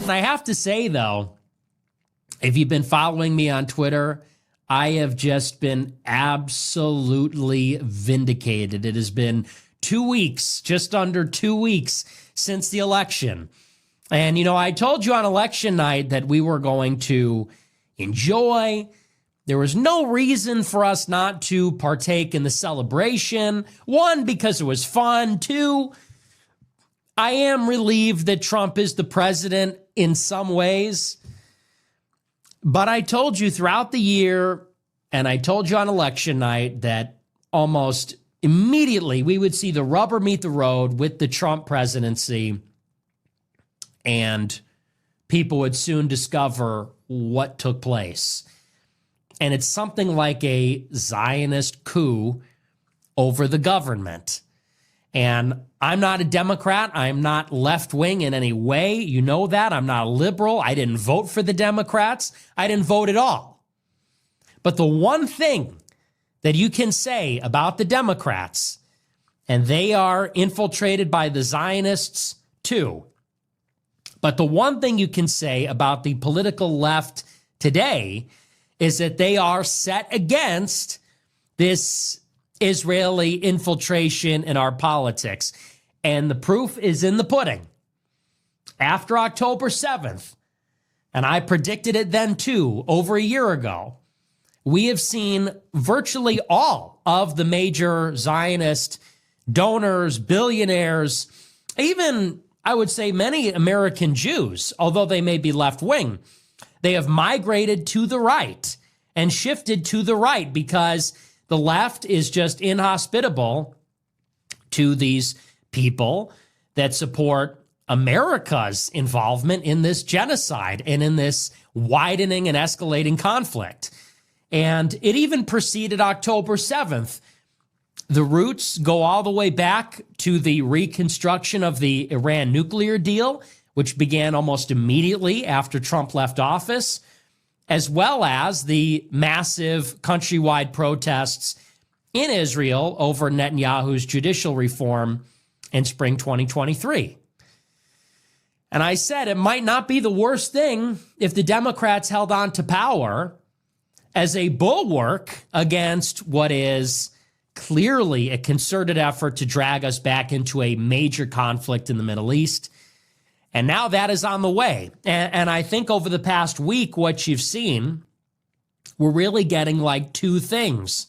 Listen, I have to say, though, if you've been following me on Twitter, I have just been absolutely vindicated. It has been 2 weeks, just under 2 weeks since the election. And, you know, I told you on election night that we were going to enjoy. There was no reason for us not to partake in the celebration. One, because it was fun. Two, I am relieved that Trump is the president in some ways. But I told you throughout the year, and I told you on election night, that almost immediately we would see the rubber meet the road with the Trump presidency, and people would soon discover what took place. And it's something like a Zionist coup over the government. And I'm not a Democrat. I'm not left-wing in any way. You know that. I'm not a liberal. I didn't vote for the Democrats. I didn't vote at all. But the one thing that you can say about the Democrats, and they are infiltrated by the Zionists too, but the one thing you can say about the political left today is that they are set against this Israeli infiltration in our politics. And the proof is in the pudding. After October 7th, and I predicted it then too, over a year ago, we have seen virtually all of the major Zionist donors, billionaires, even, I would say, many American Jews, although they may be left-wing, they have migrated to the right and shifted to the right because the left is just inhospitable to these people that support America's involvement in this genocide and in this widening and escalating conflict. And it even preceded October 7th. The roots go all the way back to the reconstruction of the Iran nuclear deal, which began almost immediately after Trump left office, as well as the massive countrywide protests in Israel over Netanyahu's judicial reform in spring 2023. And I said it might not be the worst thing if the Democrats held on to power as a bulwark against what is clearly a concerted effort to drag us back into a major conflict in the Middle East. And now that is on the way. And I think over the past week, what you've seen, we're really getting like two things.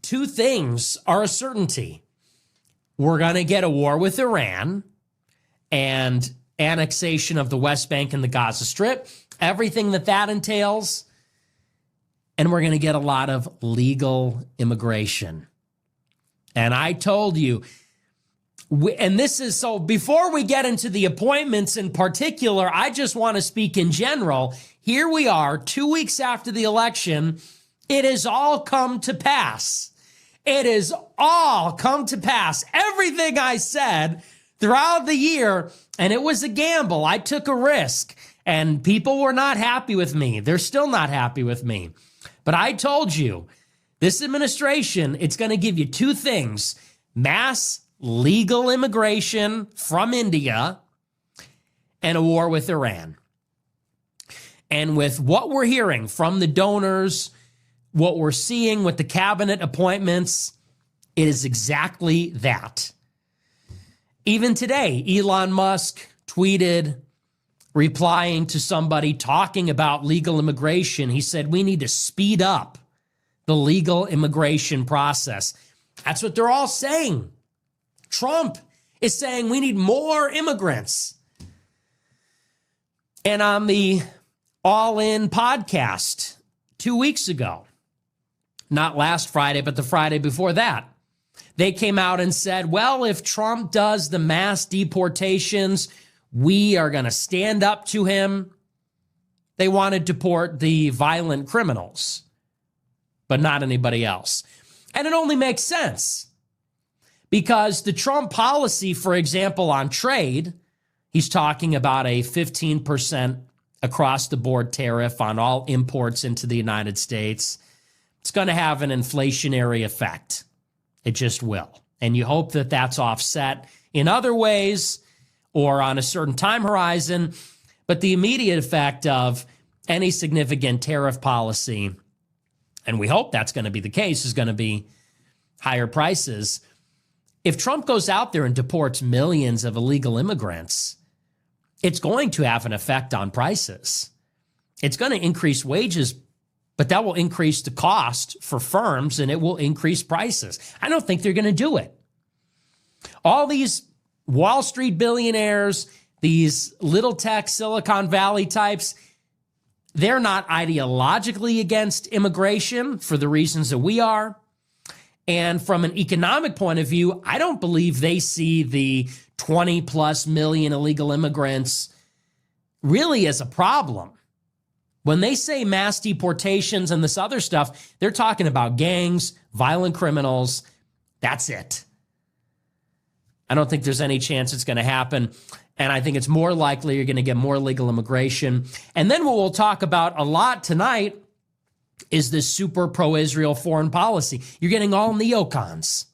Two things are a certainty. We're going to get a war with Iran and annexation of the West Bank and the Gaza Strip, everything that entails. And we're going to get a lot of legal immigration. And I told you, and this is so before we get into the appointments in particular, I just want to speak in general. Here we are 2 weeks after the election. It has all come to pass. It has all come to pass. Everything I said throughout the year, and it was a gamble. I took a risk, and people were not happy with me. They're still not happy with me. But I told you, this administration, it's going to give you two things: mass legal immigration from India and a war with Iran. And with what we're hearing from the donors, what we're seeing with the cabinet appointments, it is exactly that. Even today, Elon Musk tweeted, replying to somebody talking about legal immigration. He said, we need to speed up the legal immigration process. That's what they're all saying. Trump is saying we need more immigrants. And on the All In podcast 2 weeks ago, not last Friday, but the Friday before that, they came out and said, well, if Trump does the mass deportations, we are going to stand up to him. They want to deport the violent criminals, but not anybody else. And it only makes sense because the Trump policy, for example, on trade, he's talking about a 15% across-the-board tariff on all imports into the United States. It's going to have an inflationary effect. It just will. And you hope that that's offset in other ways or on a certain time horizon. But the immediate effect of any significant tariff policy, and we hope that's going to be the case, is going to be higher prices. If Trump goes out there and deports millions of illegal immigrants, it's going to have an effect on prices. It's going to increase wages, but that will increase the cost for firms and it will increase prices. I don't think they're going to do it. All these Wall Street billionaires, these little tech Silicon Valley types, they're not ideologically against immigration for the reasons that we are. And from an economic point of view, I don't believe they see the 20 plus million illegal immigrants really as a problem. When they say mass deportations and this other stuff, they're talking about gangs, violent criminals. That's it. I don't think there's any chance it's going to happen. And I think it's more likely you're going to get more illegal immigration. And then what we'll talk about a lot tonight is this super pro-Israel foreign policy. You're getting all neocons.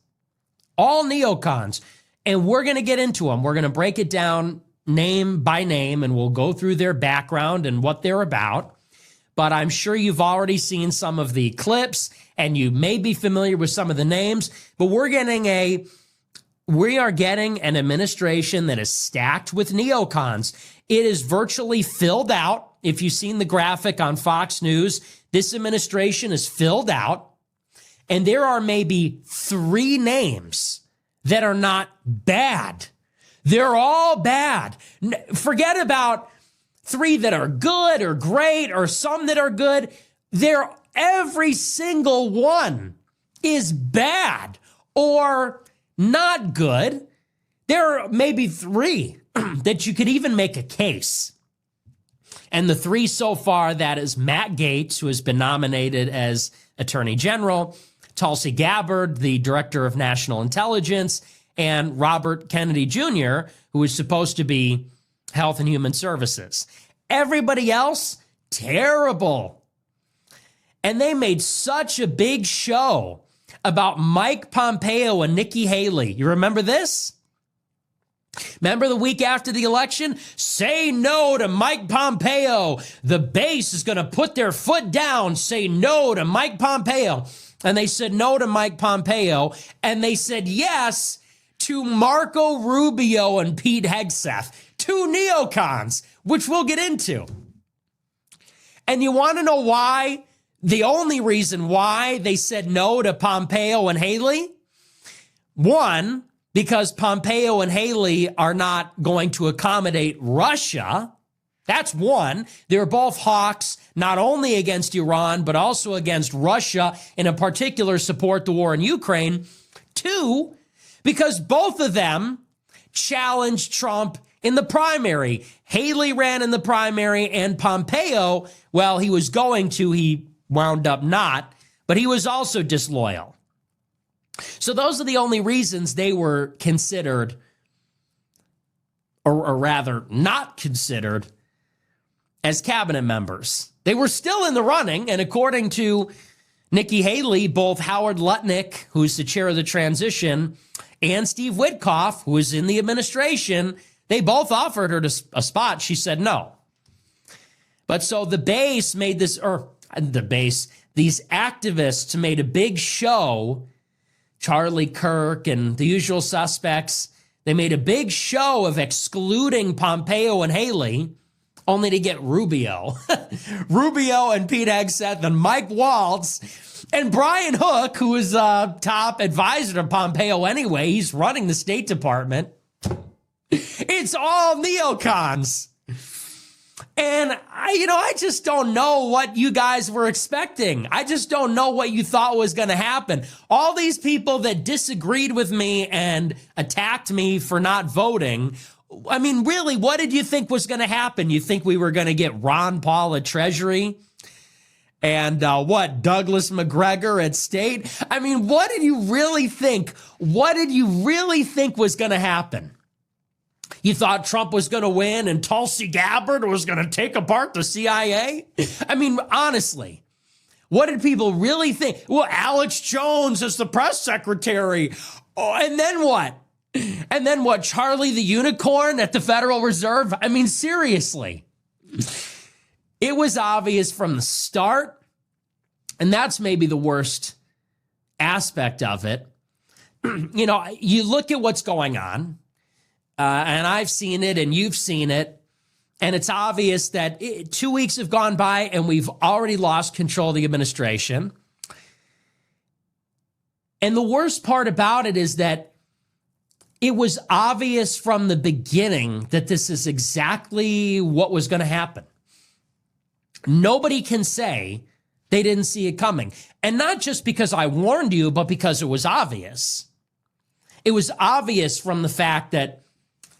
And we're going to get into them. We're going to break it down name by name, and we'll go through their background and what they're about. But I'm sure you've already seen some of the clips, and you may be familiar with some of the names. But we are getting an administration that is stacked with neocons. It is virtually filled out. If you've seen the graphic on Fox News, this administration is filled out, and there are maybe 3 names that are not bad. They're all bad. Forget about 3 that are good or great or some that are good. Every single one is bad or not good. There are maybe 3 that you could even make a case. And the 3 so far, that is Matt Gaetz, who has been nominated as Attorney General, Tulsi Gabbard, the Director of National Intelligence, and Robert Kennedy Jr., who is supposed to be Health and Human Services. Everybody else, terrible. And they made such a big show about Mike Pompeo and Nikki Haley. You remember this? Remember the week after the election? Say no to Mike Pompeo. The base is going to put their foot down. Say no to Mike Pompeo. And they said no to Mike Pompeo. And they said yes to Marco Rubio and Pete Hegseth, 2 neocons, which we'll get into. And you want to know why? The only reason why they said no to Pompeo and Haley? 1, because Pompeo and Haley are not going to accommodate Russia. That's 1. They're both hawks, not only against Iran, but also against Russia, and in particular support the war in Ukraine. 2, because both of them challenged Trump in the primary. Haley ran in the primary, and Pompeo, well, he was going to, he wound up not, but he was also disloyal. So those are the only reasons they were considered, or rather not considered, as cabinet members. They were still in the running, and according to Nikki Haley, both Howard Lutnick, who's the chair of the transition, and Steve Witkoff, who is in the administration, they both offered her a spot. She said no. But so the base made this, these activists made a big show. Charlie Kirk and the usual suspects, they made a big show of excluding Pompeo and Haley, only to get Rubio. Rubio and Pete Hegseth and Mike Waltz and Brian Hook, who is a top advisor to Pompeo anyway. He's running the State Department. It's all neocons. And I just don't know what you guys were expecting. I just don't know what you thought was going to happen. All these people that disagreed with me and attacked me for not voting. I mean, really, what did you think was going to happen? You think we were going to get Ron Paul at Treasury? And Douglas McGregor at State? I mean, what did you really think? What did you really think was going to happen? You thought Trump was going to win and Tulsi Gabbard was going to take apart the CIA? I mean, honestly, what did people really think? Well, Alex Jones is the press secretary. Oh, and then what? And then what? Charlie the Unicorn at the Federal Reserve? I mean, seriously. It was obvious from the start, and that's maybe the worst aspect of it. You know, you look at what's going on, and I've seen it and you've seen it, and it's obvious that 2 weeks have gone by and we've already lost control of the administration. And the worst part about it is that it was obvious from the beginning that this is exactly what was going to happen. Nobody can say they didn't see it coming. And not just because I warned you, but because it was obvious. It was obvious from the fact that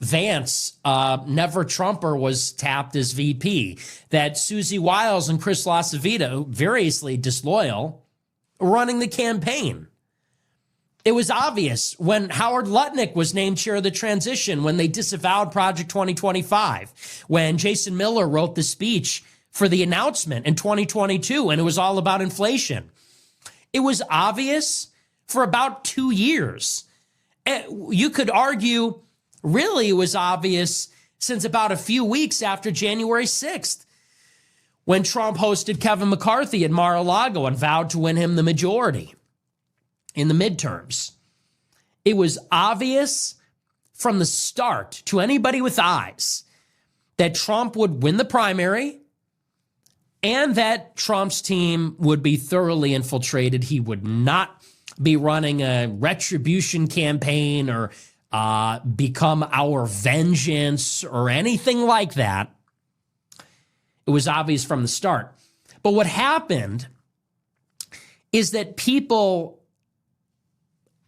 Vance, Never Trumper, was tapped as VP, that Susie Wiles and Chris LaCivita, variously disloyal, were running the campaign. It was obvious when Howard Lutnick was named chair of the transition, when they disavowed Project 2025, when Jason Miller wrote the speech for the announcement in 2022, and it was all about inflation. It was obvious for about 2 years. You could argue, really, it was obvious since about a few weeks after January 6th, when Trump hosted Kevin McCarthy at Mar-a-Lago and vowed to win him the majority in the midterms. It was obvious from the start to anybody with eyes that Trump would win the primary and that Trump's team would be thoroughly infiltrated. He would not be running a retribution campaign or become our vengeance or anything like that. It was obvious from the start. But what happened is that people,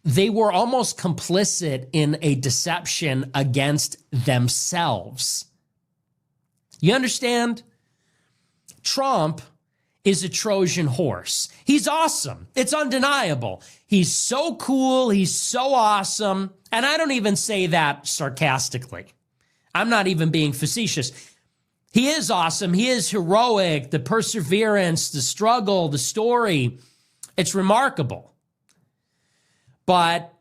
they were almost complicit in a deception against themselves. You understand? Trump is a Trojan horse. He's awesome. It's undeniable. He's so cool. He's so awesome. And I don't even say that sarcastically. I'm not even being facetious. He is awesome. He is heroic. The perseverance, the struggle, the story, it's remarkable. But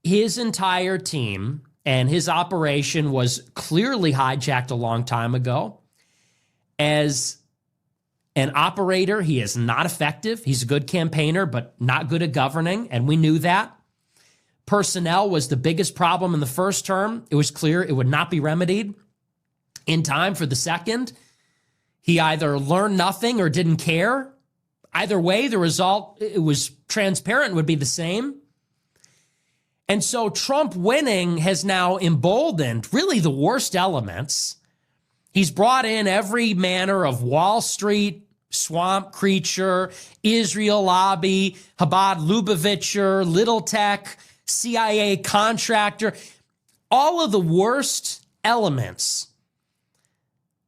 his entire team and his operation was clearly hijacked a long time ago. As an operator, he is not effective. He's a good campaigner, but not good at governing, and we knew that. Personnel was the biggest problem in the first term. It was clear it would not be remedied in time for the second. He either learned nothing or didn't care. Either way, the result, it was transparent, would be the same. And so Trump winning has now emboldened really the worst elements. He's brought in every manner of Wall Street, swamp creature, Israel lobby, Chabad Lubavitcher, Little Tech, CIA contractor, all of the worst elements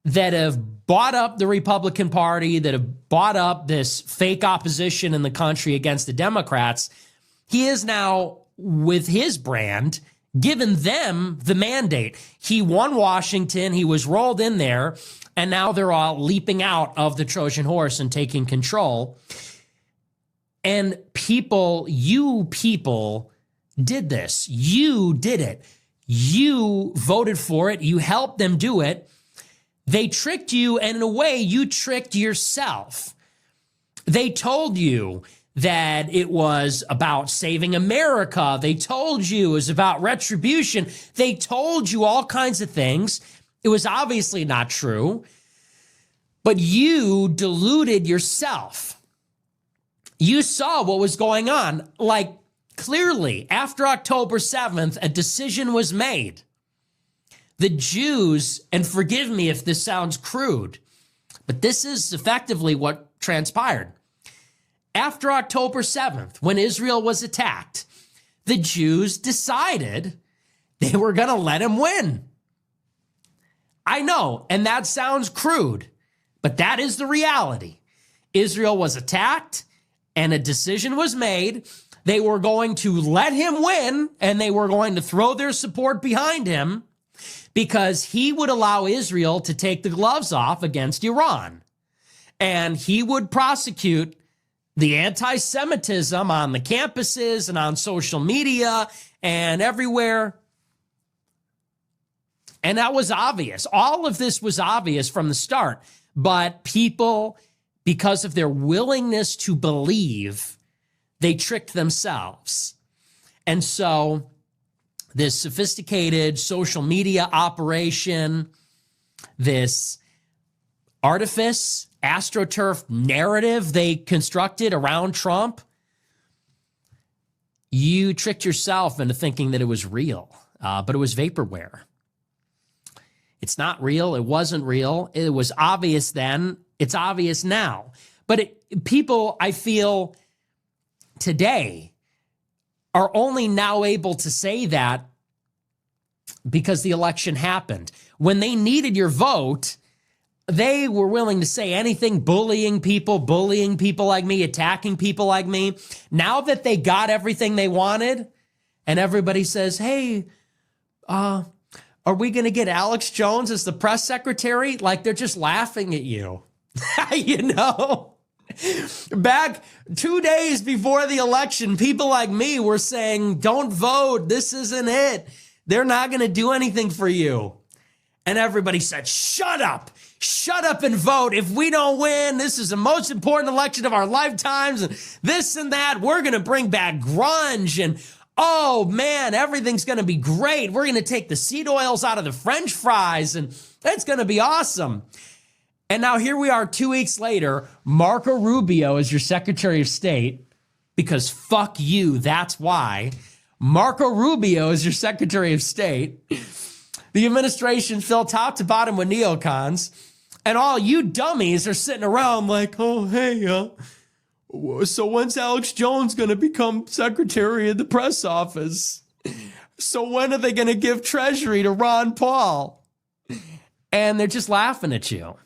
that have bought up the Republican Party, that have bought up this fake opposition in the country against the Democrats. He is now, with his brand, given them the mandate. He won Washington. He was rolled in there, and now they're all leaping out of the Trojan horse and taking control. And people, you people did this. You did it. You voted for it. You helped them do it. They tricked you, and in a way, you tricked yourself. They told you that it was about saving America. They told you it was about retribution. They told you all kinds of things. It was obviously not true, but you deluded yourself. You saw what was going on. Like, clearly, after October 7th, a decision was made. The Jews, and forgive me if this sounds crude, but this is effectively what transpired. After October 7th, when Israel was attacked, the Jews decided they were going to let him win. I know, and that sounds crude, but that is the reality. Israel was attacked, and a decision was made. They were going to let him win, and they were going to throw their support behind him because he would allow Israel to take the gloves off against Iran. And he would prosecute the anti-Semitism on the campuses and on social media and everywhere. And that was obvious. All of this was obvious from the start. But people, because of their willingness to believe, they tricked themselves. And so this sophisticated social media operation, this artifice, AstroTurf narrative they constructed around Trump, you tricked yourself into thinking that it was real, but it was vaporware. It's not real. It wasn't real. It was obvious then. It's obvious now. But people, I feel, today are only now able to say that because the election happened. When they needed your vote, they were willing to say anything, bullying people like me, attacking people like me. Now that they got everything they wanted, and everybody says, hey, are we going to get Alex Jones as the press secretary? Like, they're just laughing at you. You know? Back 2 days before the election, people like me were saying, don't vote. This isn't it. They're not going to do anything for you. And everybody said, shut up. Shut up and vote. If we don't win, this is the most important election of our lifetimes. And this and that. We're going to bring back grunge. And oh, man, everything's going to be great. We're going to take the seed oils out of the French fries. And it's going to be awesome. And now here we are 2 weeks later. Marco Rubio is your Secretary of State. Because fuck you, that's why. Marco Rubio is your Secretary of State. The administration filled top to bottom with neocons. And all you dummies are sitting around like, oh, hey, so when's Alex Jones going to become Secretary of the press office? So when are they going to give Treasury to Ron Paul? And they're just laughing at you.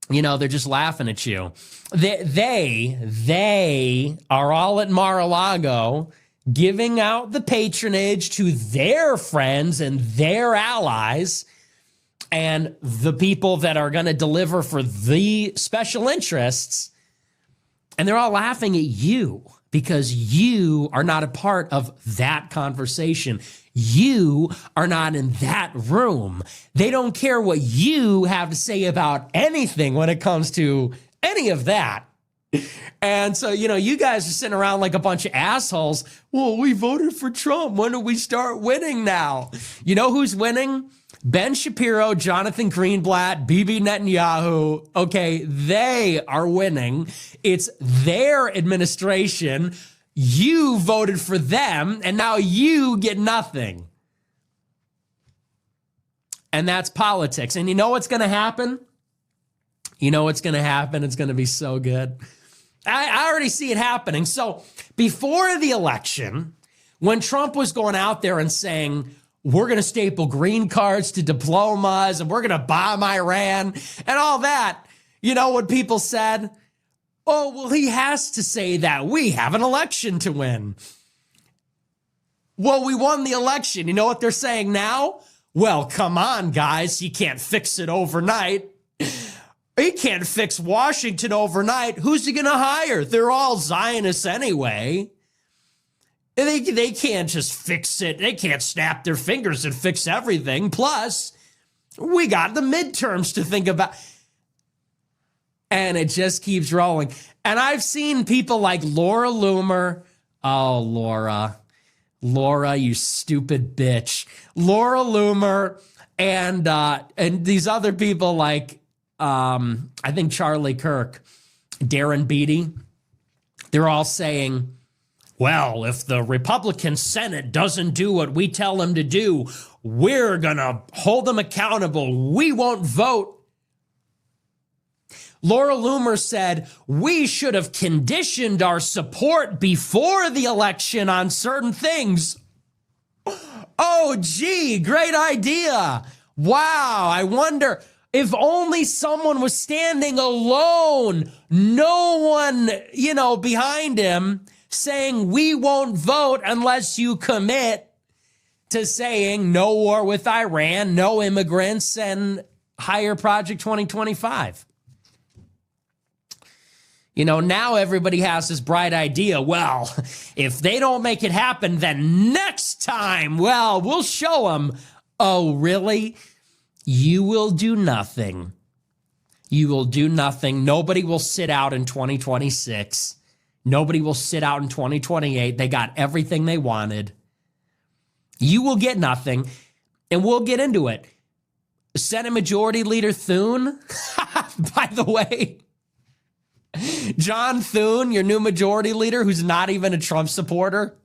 You know, they're just laughing at you. They are all at Mar-a-Lago giving out the patronage to their friends and their allies and the people that are going to deliver for the special interests. And they're all laughing at you because you are not a part of that conversation. You are not in that room. They don't care what you have to say about anything when it comes to any of that. And so, you know, you guys are sitting around like a bunch of assholes. Well, we voted for Trump. When do we start winning now? You know who's winning? Ben Shapiro, Jonathan Greenblatt, Bibi Netanyahu. Okay, they are winning. It's their administration. You voted for them, and now you get nothing. And that's politics. And you know what's going to happen? You know what's going to happen? It's going to be so good. I already see it happening. So before the election, when Trump was going out there and saying, we're going to staple green cards to diplomas and we're going to bomb Iran and all that, you know what people said? Oh, well, he has to say that. We have an election to win. Well, we won the election. You know what they're saying now? Well, come on, guys. You can't fix it overnight. He can't fix Washington overnight. Who's he going to hire? They're all Zionists anyway. They can't just fix it. They can't snap their fingers and fix everything. Plus, we got the midterms to think about. And it just keeps rolling. And I've seen people like Laura Loomer. Oh, Laura, you stupid bitch. Laura Loomer and these other people like, I think Charlie Kirk, Darren Beattie. They're all saying, well, if the Republican Senate doesn't do what we tell them to do, we're going to hold them accountable. We won't vote. Laura Loomer said, we should have conditioned our support before the election on certain things. Oh, gee, great idea. Wow, I wonder if only someone was standing alone, no one, behind him saying we won't vote unless you commit to saying no war with Iran, no immigrants, and higher Project 2025. Now everybody has this bright idea. Well, if they don't make it happen, then next time, well, we'll show them. Oh, really? You will do nothing. You will do nothing. Nobody will sit out in 2026. Nobody will sit out in 2028. They got everything they wanted. You will get nothing, and we'll get into it. Senate Majority Leader Thune, by the way, John Thune, your new majority leader, who's not even a Trump supporter.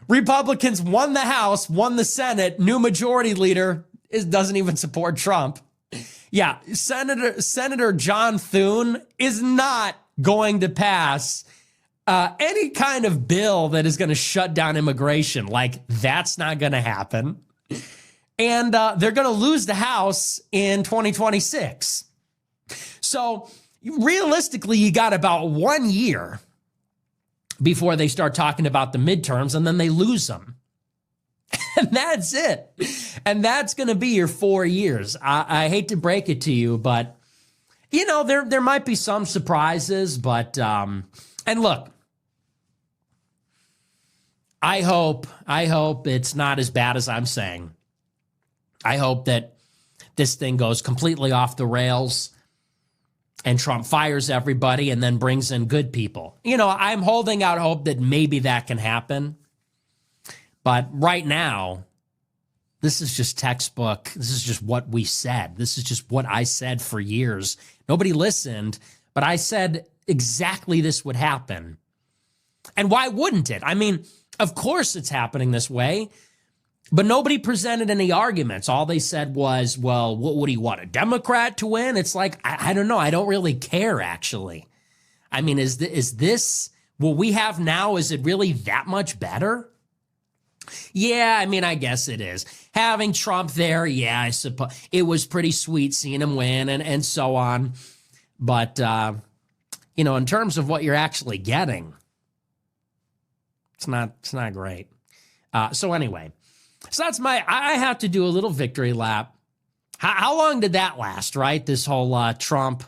Republicans won the House, won the Senate. New majority leader doesn't even support Trump. Yeah, Senator John Thune is not going to pass any kind of bill that is going to shut down immigration. Like, that's not going to happen. And they're going to lose the House in 2026. So realistically, you got about 1 year before they start talking about the midterms, and then they lose them. And that's it. And that's going to be your 4 years. I hate to break it to you, but, you know, there might be some surprises, but, and look, I hope it's not as bad as I'm saying. I hope that this thing goes completely off the rails and Trump fires everybody and then brings in good people. You know, I'm holding out hope that maybe that can happen. But right now, this is just textbook. This is just what we said. This is just what I said for years. Nobody listened, but I said exactly this would happen. And why wouldn't it? I mean, of course it's happening this way. But nobody presented any arguments. All they said was, well, what do you want, a Democrat to win? It's like, I don't know. I don't really care, actually. I mean, is this what we have now? Is it really that much better? Yeah, I mean, I guess it is. Having Trump there, yeah, I suppose it was pretty sweet seeing him win and so on. But, you know, in terms of what you're actually getting, it's not great. So anyway. So that's I have to do a little victory lap. How long did that last, right? This whole Trump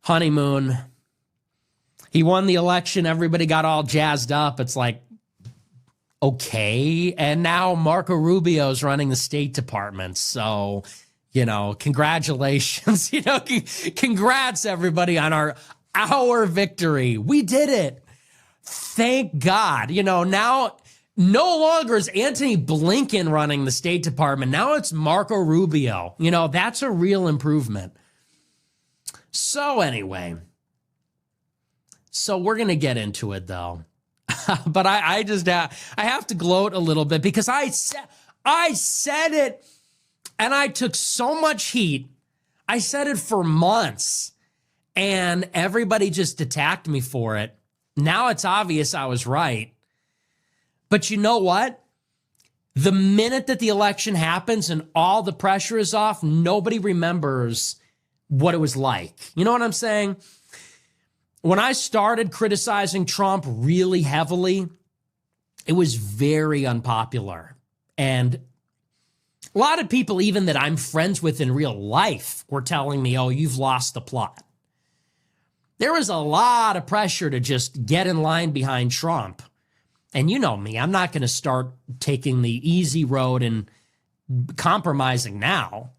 honeymoon. He won the election. Everybody got all jazzed up. It's like, okay. And now Marco Rubio's running the State Department. So, you know, congratulations. You know, congrats everybody on our victory. We did it. Thank God. You know, now no longer is Antony Blinken running the State Department. Now it's Marco Rubio. You know, that's a real improvement. So anyway, so we're going to get into it though. But I just I have to gloat a little bit because I said it and I took so much heat. I said it for months and everybody just attacked me for it. Now it's obvious I was right. But you know what? The minute that the election happens and all the pressure is off, nobody remembers what it was like. You know what I'm saying? When I started criticizing Trump really heavily, it was very unpopular. And a lot of people, even that I'm friends with in real life, were telling me, oh, you've lost the plot. There was a lot of pressure to just get in line behind Trump. And you know me, I'm not going to start taking the easy road and compromising now.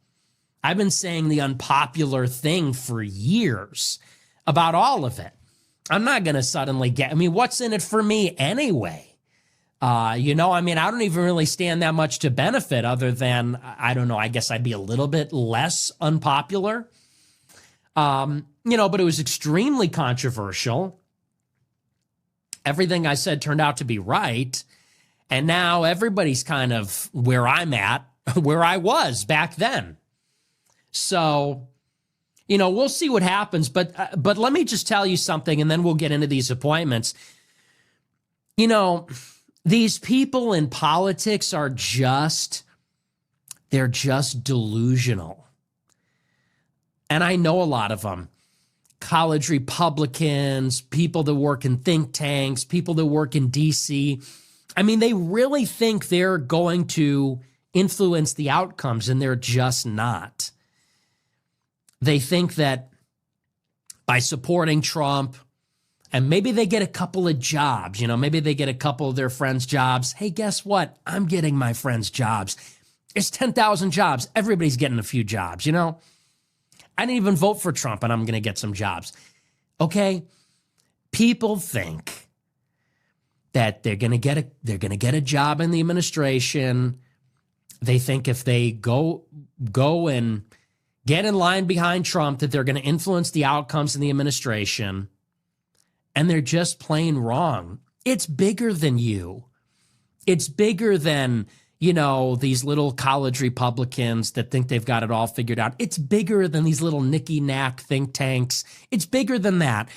I've been saying the unpopular thing for years about all of it. I'm not going to suddenly what's in it for me anyway? You know, I mean, I don't even really stand that much to benefit other than, I don't know, I guess I'd be a little bit less unpopular. You know, but it was extremely controversial. Everything I said turned out to be right. And now everybody's kind of where I'm at, where I was back then. So, you know, we'll see what happens. But let me just tell you something, and then we'll get into these appointments. You know, these people in politics are they're just delusional. And I know a lot of them. College Republicans, people that work in think tanks, people that work in DC. I mean, they really think they're going to influence the outcomes, and they're just not. They think that by supporting Trump, and maybe they get a couple of jobs, you know, maybe they get a couple of their friends' jobs. Hey, guess what? I'm getting my friends' jobs. It's 10,000 jobs. Everybody's getting a few jobs, you know? I didn't even vote for Trump and I'm going to get some jobs. Okay? People think that they're going to get a job in the administration. They think if they go and get in line behind Trump that they're going to influence the outcomes in the administration. And they're just plain wrong. It's bigger than you. It's bigger than, these little college Republicans that think they've got it all figured out. It's bigger than these little nicky-knack think tanks. It's bigger than that.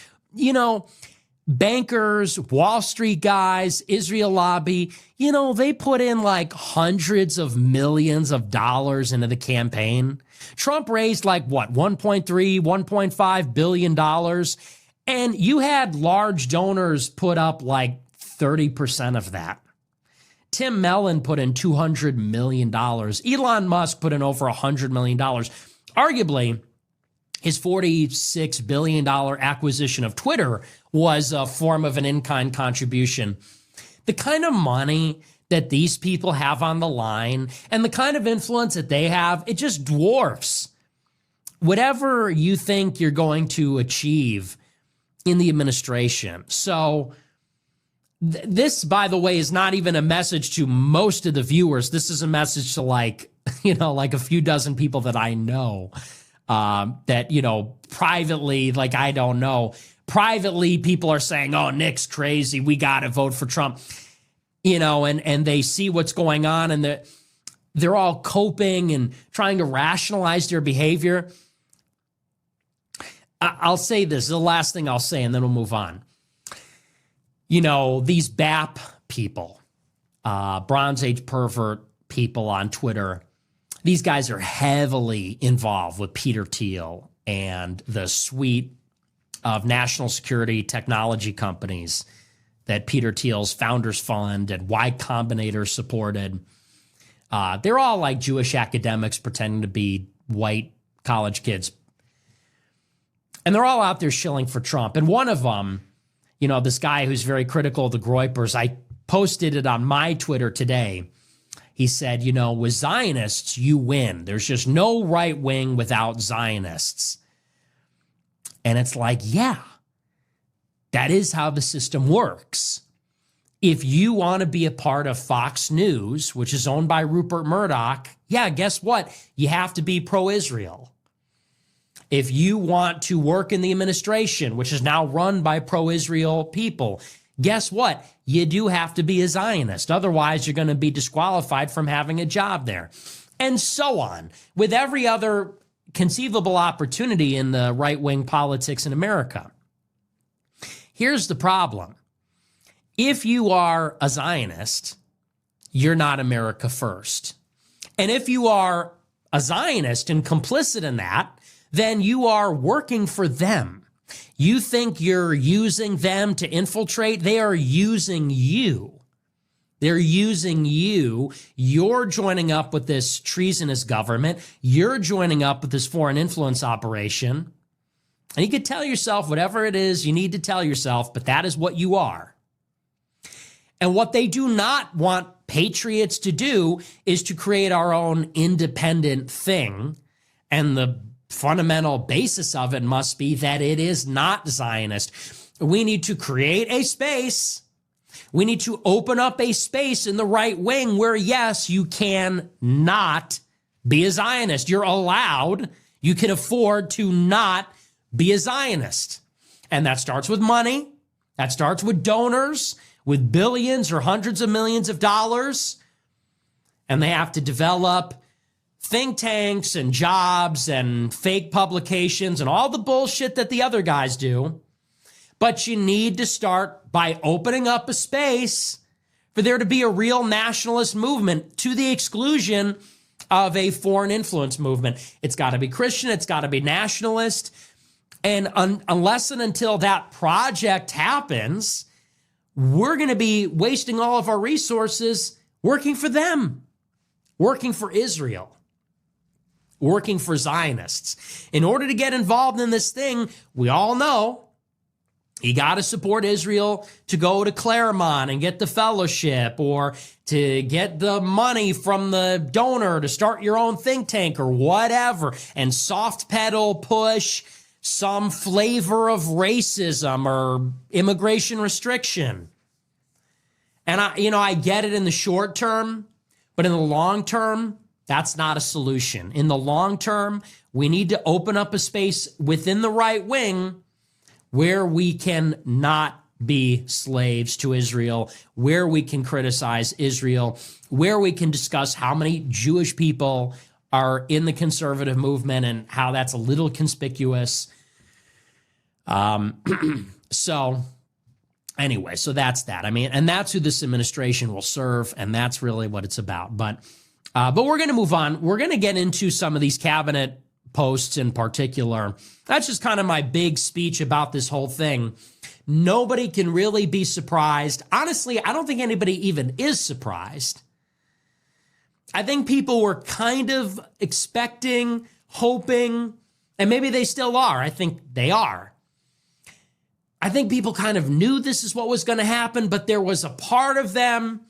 Bankers, Wall Street guys, Israel lobby, they put in like hundreds of millions of dollars into the campaign. Trump raised like what, 1.3, 1.5 billion dollars. And you had large donors put up like 30% of that. Tim Mellon put in $200 million. Elon Musk put in over $100 million. Arguably, his $46 billion acquisition of Twitter was a form of an in-kind contribution. The kind of money that these people have on the line and the kind of influence that they have, it just dwarfs whatever you think you're going to achieve in the administration. So this, by the way, is not even a message to most of the viewers. This is a message to like a few dozen people that I know. That, privately, like, I don't know, privately people are saying, oh, Nick's crazy. We got to vote for Trump, and they see what's going on and they're all coping and trying to rationalize their behavior. I'll say this, the last thing I'll say, and then we'll move on. These BAP people, Bronze Age pervert people on Twitter, these guys are heavily involved with Peter Thiel and the suite of national security technology companies that Peter Thiel's Founders Fund and Y Combinator supported. They're all like Jewish academics pretending to be white college kids. And they're all out there shilling for Trump. And one of them, this guy who's very critical of the Groypers, I posted it on my Twitter today. He said, with Zionists, you win. There's just no right wing without Zionists. And it's like, yeah, that is how the system works. If you want to be a part of Fox News, which is owned by Rupert Murdoch, yeah, guess what? You have to be pro-Israel. If you want to work in the administration, which is now run by pro-Israel people, guess what? You do have to be a Zionist. Otherwise, you're going to be disqualified from having a job there. And so on. With every other conceivable opportunity in the right-wing politics in America. Here's the problem. If you are a Zionist, you're not America first. And if you are a Zionist and complicit in that, then you are working for them. You think you're using them to infiltrate. They are using you. They're using you. You're joining up with this treasonous government. You're joining up with this foreign influence operation. And you could tell yourself whatever it is you need to tell yourself, but that is what you are. And what they do not want patriots to do is to create our own independent thing. And the fundamental basis of it must be that it is not Zionist. We need to create a space. We need to open up a space in the right wing where, yes, you can not be a Zionist. You're allowed. You can afford to not be a Zionist. And that starts with money. That starts with donors, with billions or hundreds of millions of dollars. And they have to develop think tanks and jobs and fake publications and all the bullshit that the other guys do. But you need to start by opening up a space for there to be a real nationalist movement to the exclusion of a foreign influence movement. It's got to be Christian. It's got to be nationalist. And unless and until that project happens, we're going to be wasting all of our resources working for them, working for Israel, working for Zionists. In order to get involved in this thing, we all know You got to support Israel to go to Claremont and get the fellowship, or to get the money from the donor to start your own think tank or whatever, and soft pedal push some flavor of racism or immigration restriction. And I get it in the short term, but in the long term, that's not a solution. In the long term, we need to open up a space within the right wing where we can not be slaves to Israel, where we can criticize Israel, where we can discuss how many Jewish people are in the conservative movement and how that's a little conspicuous. So anyway, so that's that. I mean, and that's who this administration will serve, and that's really what it's about. But we're going to move on. We're going to get into some of these cabinet posts in particular. That's just kind of my big speech about this whole thing. Nobody can really be surprised. Honestly, I don't think anybody even is surprised. I think people were kind of expecting, hoping, and maybe they still are. I think they are. I think people kind of knew this is what was going to happen, but there was a part of them,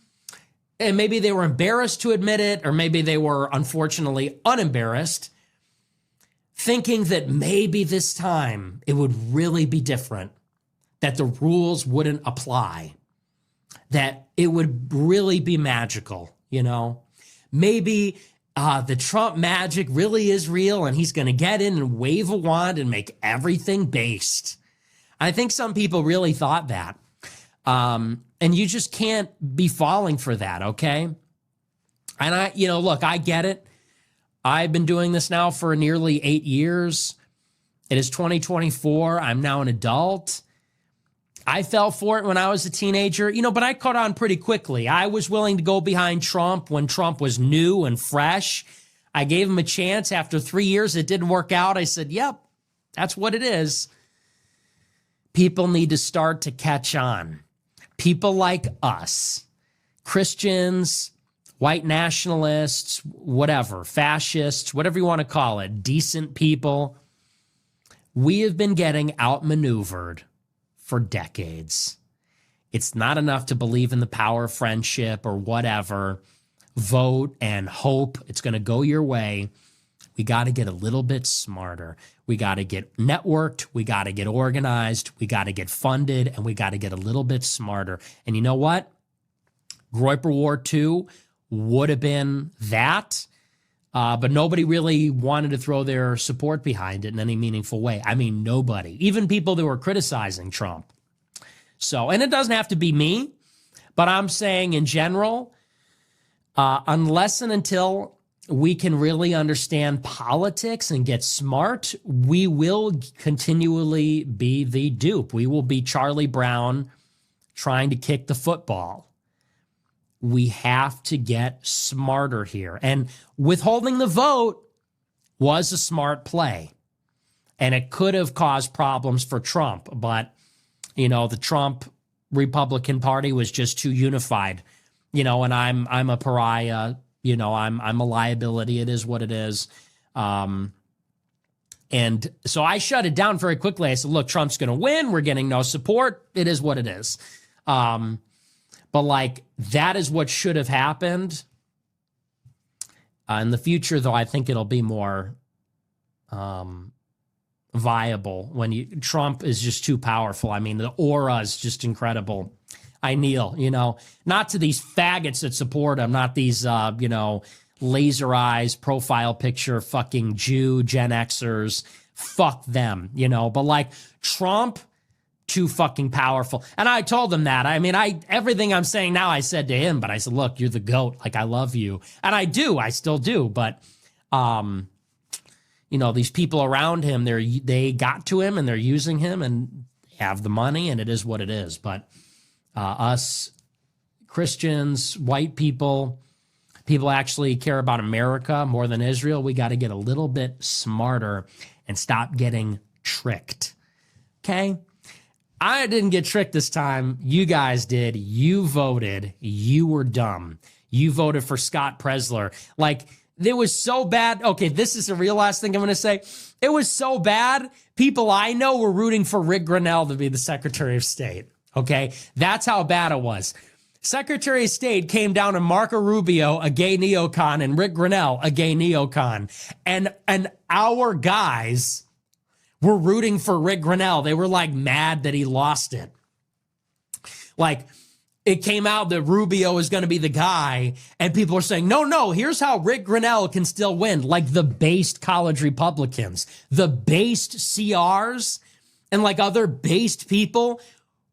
and maybe they were embarrassed to admit it, or maybe they were unfortunately unembarrassed, thinking that maybe this time it would really be different, that the rules wouldn't apply, that it would really be magical, Maybe the Trump magic really is real and he's going to get in and wave a wand and make everything based. I think some people really thought that. And you just can't be falling for that, okay? And look, I get it. I've been doing this now for nearly 8 years. It is 2024. I'm now an adult. I fell for it when I was a teenager, but I caught on pretty quickly. I was willing to go behind Trump when Trump was new and fresh. I gave him a chance. After 3 years, it didn't work out. I said, yep, that's what it is. People need to start to catch on. People like us, Christians, white nationalists, whatever, fascists, whatever you want to call it, decent people, we have been getting outmaneuvered for decades. It's not enough to believe in the power of friendship or whatever. Vote and hope it's going to go your way. We got to get a little bit smarter. We got to get networked. We got to get organized. We got to get funded, and we got to get a little bit smarter. And you know what? Groyper War II would have been that, but nobody really wanted to throw their support behind it in any meaningful way. I mean, nobody, even people that were criticizing Trump. So, and it doesn't have to be me, but I'm saying in general, unless and until we can really understand politics and get smart, we will continually be the dupe. We will be Charlie Brown trying to kick the football. We have to get smarter here. And withholding the vote was a smart play. And it could have caused problems for Trump. But, the Trump Republican Party was just too unified. And I'm a pariah. I'm a liability. It is what it is. And so I shut it down very quickly. I said, look, Trump's going to win. We're getting no support. It is what it is. But that is what should have happened. In the future, though, I think it'll be more viable when Trump is just too powerful. I mean, the aura is just incredible. I kneel, not to these faggots that support him, not these, laser eyes, profile picture, fucking Jew, Gen Xers. Fuck them, but Trump, too fucking powerful. And I told him that. I mean, everything I'm saying now, I said to him, but I said, look, you're the GOAT. I love you. And I still do. But, these people around him, they got to him and they're using him and have the money, and it is what it is. But us Christians, white people actually care about America more than Israel. We got to get a little bit smarter and stop getting tricked. Okay? I didn't get tricked this time. You guys did. You voted. You were dumb. You voted for Scott Presler. It was so bad. Okay, this is the real last thing I'm going to say. It was so bad, people I know were rooting for Rick Grenell to be the Secretary of State. Okay, that's how bad it was. Secretary of State came down to Marco Rubio, a gay neocon, and Rick Grenell, a gay neocon. And our guys were rooting for Rick Grenell. They were like mad that he lost it. Like, it came out that Rubio is going to be the guy, and people are saying, no, here's how Rick Grenell can still win. Like the based college Republicans, the based CRs, and like other based people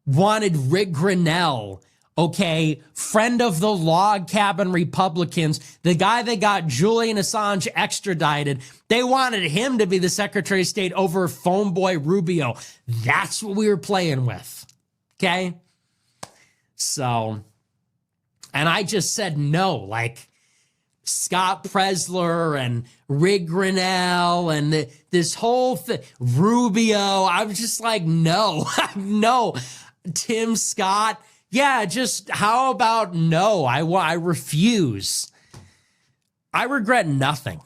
wanted Rick Grenell, okay, friend of the log cabin Republicans, the guy that got Julian Assange extradited. They wanted him to be the Secretary of State over phone boy Rubio. That's what we were playing with, okay? So, and I just said no, like Scott Presler and Rick Grenell and this whole thing, Rubio. I was just like, no, no. Tim Scott, yeah, just how about no? I refuse. I regret nothing.